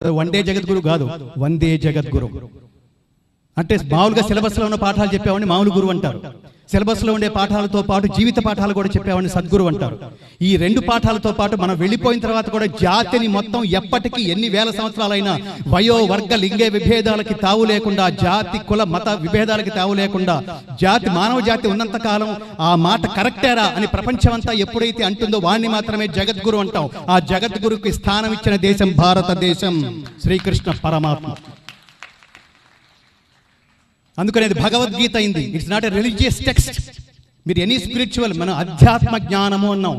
One day జగద్గురు కాదు, వందే జగద్గురు. అంటే మామూలుగా సిలబస్లో ఉన్న పాఠాలు చెప్పేవాడిని మామూలు గురువు అంటారు. సిలబస్లో ఉండే పాఠాలతో పాటు జీవిత పాఠాలు కూడా చెప్పేవాడిని సద్గురు అంటారు. ఈ రెండు పాఠాలతో పాటు మనం వెళ్ళిపోయిన తర్వాత కూడా జాతిని మొత్తం ఎప్పటికీ ఎన్ని వేల సంవత్సరాలైనా వయో వర్గ లింగ విభేదాలకి తావు లేకుండా, జాతి కుల మత విభేదాలకి తావు లేకుండా, జాతి మానవ జాతి ఉన్నంత కాలం ఆ మాట కరెక్టేరా అని ప్రపంచమంతా ఎప్పుడైతే అంటుందో వాడిని మాత్రమే జగద్గురు అంటాం. ఆ జగద్గురుకి స్థానం ఇచ్చిన దేశం భారతదేశం, శ్రీకృష్ణ పరమాత్మ. అందుకని అది భగవద్గీత అయింది. It's not a religious text. మీరు ఎనీ స్పిరిచువల్, మనం అధ్యాత్మ జ్ఞానము అన్నాం.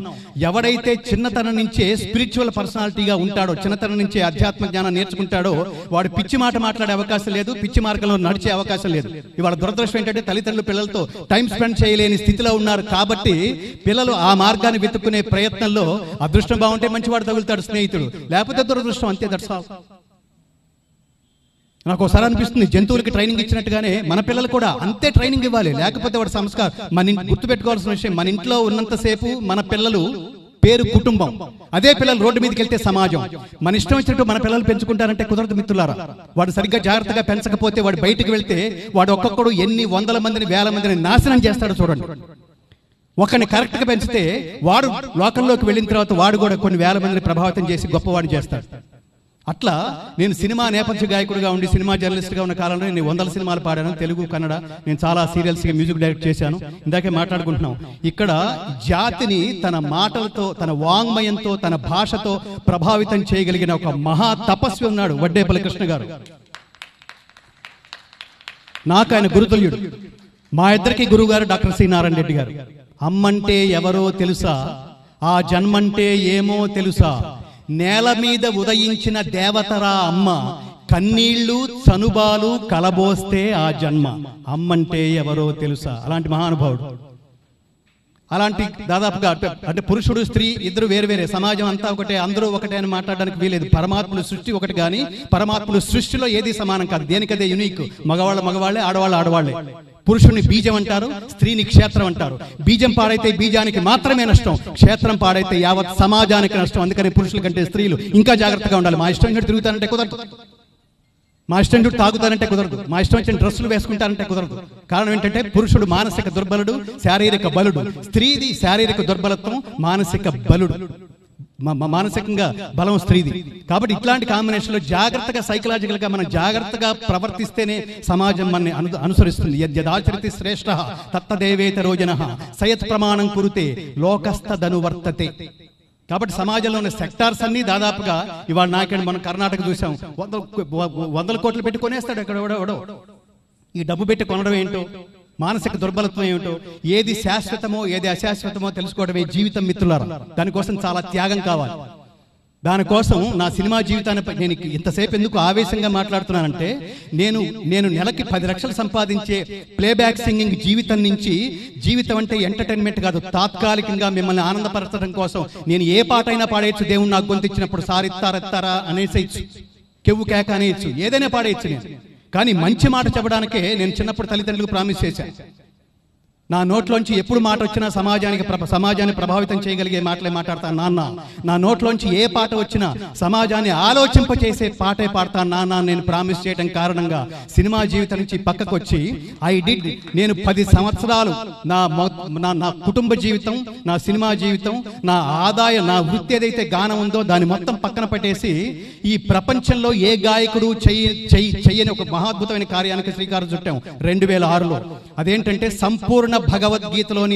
ఎవడైతే చిన్నతనం నుంచే స్పిరిచువల్ పర్సనాలిటీగా ఉంటాడో, చిన్నతనం నుంచే అధ్యాత్మ జ్ఞానం నేర్చుకుంటాడో, వాడు పిచ్చి మాట మాట్లాడే అవకాశం లేదు, పిచ్చి మార్గంలో నడిచే అవకాశం లేదు. ఇవాళ దురదృష్టం ఏంటంటే తల్లిదండ్రులు పిల్లలతో టైం స్పెండ్ చేయలేని స్థితిలో ఉన్నారు. కాబట్టి పిల్లలు ఆ మార్గాన్ని వెతుక్కునే ప్రయత్నంలో అదృష్టం బాగుంటే మంచివాడు తగులుతాడు స్నేహితుడు, లేకపోతే దురదృష్టం, అంతే. That's all. నాకు ఒకసారి అనిపిస్తుంది, జంతువులకి ట్రైనింగ్ ఇచ్చినట్టుగానే మన పిల్లలు కూడా అంతే ట్రైనింగ్ ఇవ్వాలి, లేకపోతే వాడు సంస్కారం. మన గుర్తుపెట్టుకోవాల్సిన విషయం, మన ఇంట్లో ఉన్నంతసేపు మన పిల్లలు పేరు కుటుంబం, అదే పిల్లలు రోడ్డు మీదకి వెళ్తే సమాజం. మన ఇష్టం వచ్చినట్టు మన పిల్లలు పెంచుకుంటారంటే కుదరదు మిత్రులారా. వాడు సరిగ్గా జాగ్రత్తగా పెంచకపోతే వాడు బయటికి వెళ్తే వాడు ఒక్కొక్కడు ఎన్ని వందల మందిని వేల మందిని నాశనం చేస్తాడో చూడండి. ఒకరిని కరెక్ట్గా పెంచితే వాడు లోకంలోకి వెళ్ళిన తర్వాత వాడు కూడా కొన్ని వేల మందిని ప్రభావితం చేసి గొప్పవాడు చేస్తాడు. అట్లా నేను సినిమా నేపథ్య గాయకుడిగా ఉండి సినిమా జర్నలిస్ట్గా ఉన్న కాలంలో నేను 100 సినిమాలు పాడాను, తెలుగు కన్నడ. నేను చాలా సీరియల్స్కి మ్యూజిక్ డైరెక్ట్ చేశాను. ఇందాకే మాట్లాడుకుంటున్నాం. ఇక్కడ జాతిని తన మాటలతో, తన వాంగ్మయంతో, తన భాషతో ప్రభావితం చేయగలిగిన ఒక మహా తపస్వి ఉన్నాడు వడ్డేపల్లి కృష్ణ గారు. నాకు ఆయన గురుతుల్యుడు. మా ఇద్దరికి గురువు గారు డాక్టర్ సి నారాయణ రెడ్డి గారు. అమ్మంటే ఎవరో తెలుసా, ఆ జన్మంటే ఏమో తెలుసా, నేల మీద ఉదయించిన దేవతరా అమ్మ, కన్నీళ్లు చనుబాలు కలబోస్తే ఆ జన్మ, అమ్మంటే ఎవరో తెలుసా. అలాంటి మహానుభావుడు. అలాంటి దాదాపుగా అంటే పురుషుడు స్త్రీ ఇద్దరు వేరువేరే, సమాజం అంతా ఒకటే, అందరూ ఒకటే అని మాట్లాడడానికి వీలేదు. పరమాత్ముడు సృష్టి ఒకటి, కానీ పరమాత్ముడు సృష్టిలో ఏది సమానం కాదు, దేనికదే యునిక్. మగవాళ్ళు మగవాళ్లే, ఆడవాళ్ళు ఆడవాళ్లే. పురుషుని బీజం అంటారు, స్త్రీని క్షేత్రం అంటారు. బీజం పాడైతే బీజానికి మాత్రమే నష్టం, క్షేత్రం పాడైతే యావత్ సమాజానికి నష్టం. అందుకని పురుషుల కంటే స్త్రీలు ఇంకా జాగ్రత్తగా ఉండాలి. మా ఇష్టం తిరుగుతానంటే కుదరదు, మా ఇష్టం తాగుతానంటే కుదరదు, మా ఇష్టం వచ్చిన డ్రెస్సులు వేసుకుంటారంటే కుదరదు. కారణం ఏంటంటే పురుషుడు మానసిక దుర్బలుడు, శారీరక బలుడు. స్త్రీది శారీరక దుర్బలత్వం, మానసిక బలుడు, మానసికంగా బలం స్త్రీది. కాబట్టి ఇట్లాంటి కాంబినేషన్లో జాగ్రత్తగా సైకలాజికల్ గా మనం జాగ్రత్తగా ప్రవర్తిస్తేనే సమాజం మనని అనుసరిస్తుంది. యదాచరితి శ్రేష్ఠ తత్తదేవేతరో జనః సయత్ ప్రమాణం కురుతే లోకస్తదనువర్తతే. కాబట్టి సమాజంలో ఉన్న సెక్టార్స్ అన్ని దాదాపుగా ఇవాళ నాయకుడు మనం కర్ణాటక చూసాం, వందల కోట్లు పెట్టి కొనేస్తాడు ఎక్కడ ఎవడో. ఈ డబ్బు పెట్టి కొనడం ఏంటో, మానసిక దుర్బలత్వం ఏమిటో, ఏది శాశ్వతమో ఏది అశాశ్వతమో తెలుసుకోవడమే జీవితం మిత్రులారా. దానికోసం చాలా త్యాగం కావాలి. దానికోసం నా సినిమా జీవితాన్ని నేను ఇంతసేపు ఎందుకు ఆవేశంగా మాట్లాడుతున్నానంటే, నేను నెలకి 10 లక్షలు సంపాదించే ప్లేబ్యాక్ సింగింగ్ జీవితం నుంచి, జీవితం అంటే ఎంటర్టైన్మెంట్ కాదు, తాత్కాలికంగా మిమ్మల్ని ఆనందపరచడం కోసం నేను ఏ పాట అయినా పాడేయచ్చు. దేవుడు నాకు గొంతు ఇచ్చినప్పుడు సారిత్తారెత్తారా అనేసేయచ్చు, కెవ్వు కేక అనేయచ్చు, ఏదైనా పాడేయచ్చు నేను. కానీ మంచి మాట చెప్పడానికే నేను చిన్నప్పుడు తల్లిదండ్రులకు ప్రామిస్ చేశాను. నా నోట్లోంచి ఎప్పుడు మాట వచ్చినా సమాజాన్ని ప్రభావితం చేయగలిగే మాటలే మాట్లాడతాను నాన్న. నా నోట్లోంచి ఏ పాట వచ్చినా సమాజాన్ని ఆలోచింపచేసే పాటే పాడతాను నాన్న నేను ప్రామిస్ చేయడం కారణంగా సినిమా జీవితం నుంచి పక్కకు వచ్చి నేను 10 సంవత్సరాలు నా కుటుంబ జీవితం, నా సినిమా జీవితం, నా ఆదాయం, నా వృత్తి ఏదైతే గానం ఉందో దాన్ని మొత్తం పక్కన పెట్టేసి ఈ ప్రపంచంలో ఏ గాయకుడు చెయ్యని ఒక మహాద్భుతమైన కార్యానికి శ్రీకారం చుట్టాం 2006లో. అదేంటంటే సంపూర్ణ భగవద్గీతలోని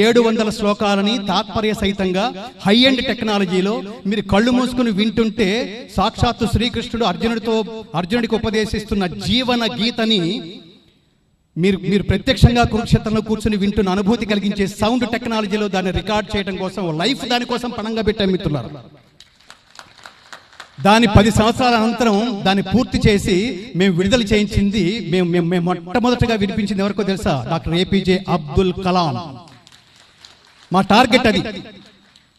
700 శ్లోకాలని తాత్పర్య సహితంగా హై ఎండ్ టెక్నాలజీలో మీరు కళ్ళు మూసుకుని వింటుంటే సాక్షాత్తు శ్రీకృష్ణుడు అర్జునుడికి ఉపదేశిస్తున్న జీవన గీతని మీరు ప్రత్యక్షంగా కురుక్షేత్రంలో కూర్చుని వింటున్న అనుభూతి కలిగించే సౌండ్ టెక్నాలజీలో దాన్ని రికార్డ్ చేయడం కోసం లైఫ్ దానికోసం పణంగా పెట్టాం మిత్రులారా. దాని 10 సంవత్సరాల అనంతరం దాన్ని పూర్తి చేసి మేము విడుదల చేయించింది, మేము మొట్టమొదటిగా వినిపించింది ఎవరికో తెలుసా? Doctor APJ Abdul Kalam. మా టార్గెట్ అది.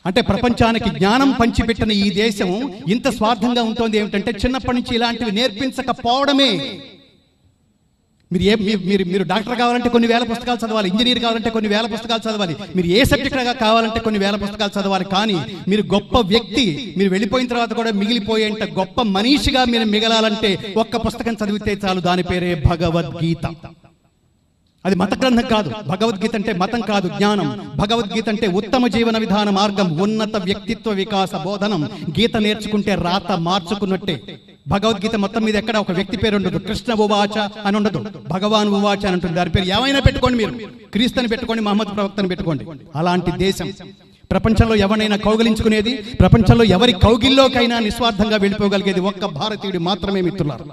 అంటే ప్రపంచానికి జ్ఞానం పంచిపెట్టిన ఈ దేశం ఇంత స్వార్థంగా ఉంటుంది ఏమిటంటే చిన్నప్పటి నుంచి ఇలాంటివి నేర్పించకపోవడమే. మీరు డాక్టర్ కావాలంటే కొన్ని వేల పుస్తకాలు చదవాలి, ఇంజనీర్ కావాలంటే కొన్ని వేల పుస్తకాలు చదవాలి, మీరు ఏ సబ్జెక్ట్ కావాలంటే కొన్ని వేల పుస్తకాలు చదవాలి. కానీ మీరు గొప్ప వ్యక్తి, మీరు వెళ్ళిపోయిన తర్వాత కూడా మిగిలిపోయేంత గొప్ప మనిషిగా మీరు మిగలాలంటే ఒక్క పుస్తకం చదివితే చాలు, దాని పేరే భగవద్గీత. అది మత గ్రంథం కాదు. భగవద్గీత అంటే మతం కాదు, జ్ఞానం. భగవద్గీత అంటే ఉత్తమ జీవన విధాన మార్గం, ఉన్నత వ్యక్తిత్వ వికాస బోధనం. గీత నేర్చుకుంటే రాత మార్చుకున్నట్టే. భగవద్గీత మొత్తం మీద ఎక్కడ ఒక వ్యక్తి పేరు ఉండదు, కృష్ణ ఉవాచ అని ఉండదు, భగవాన్ ఉవాచ అని ఉంటుంది. దాని పేరు ఏమైనా పెట్టుకోండి, మీరు క్రీస్తుని పెట్టుకోండి, మహమ్మద్ ప్రవక్తని పెట్టుకోండి. అలాంటి దేశం. ప్రపంచంలో ఎవరినైనా కౌగిలించుకునేది, ప్రపంచంలో ఎవరి కౌగిల్లోకైనా నిస్వార్థంగా వెళ్ళిపోగలిగేది ఒక్క భారతీయుడు మాత్రమే మిత్రులారా.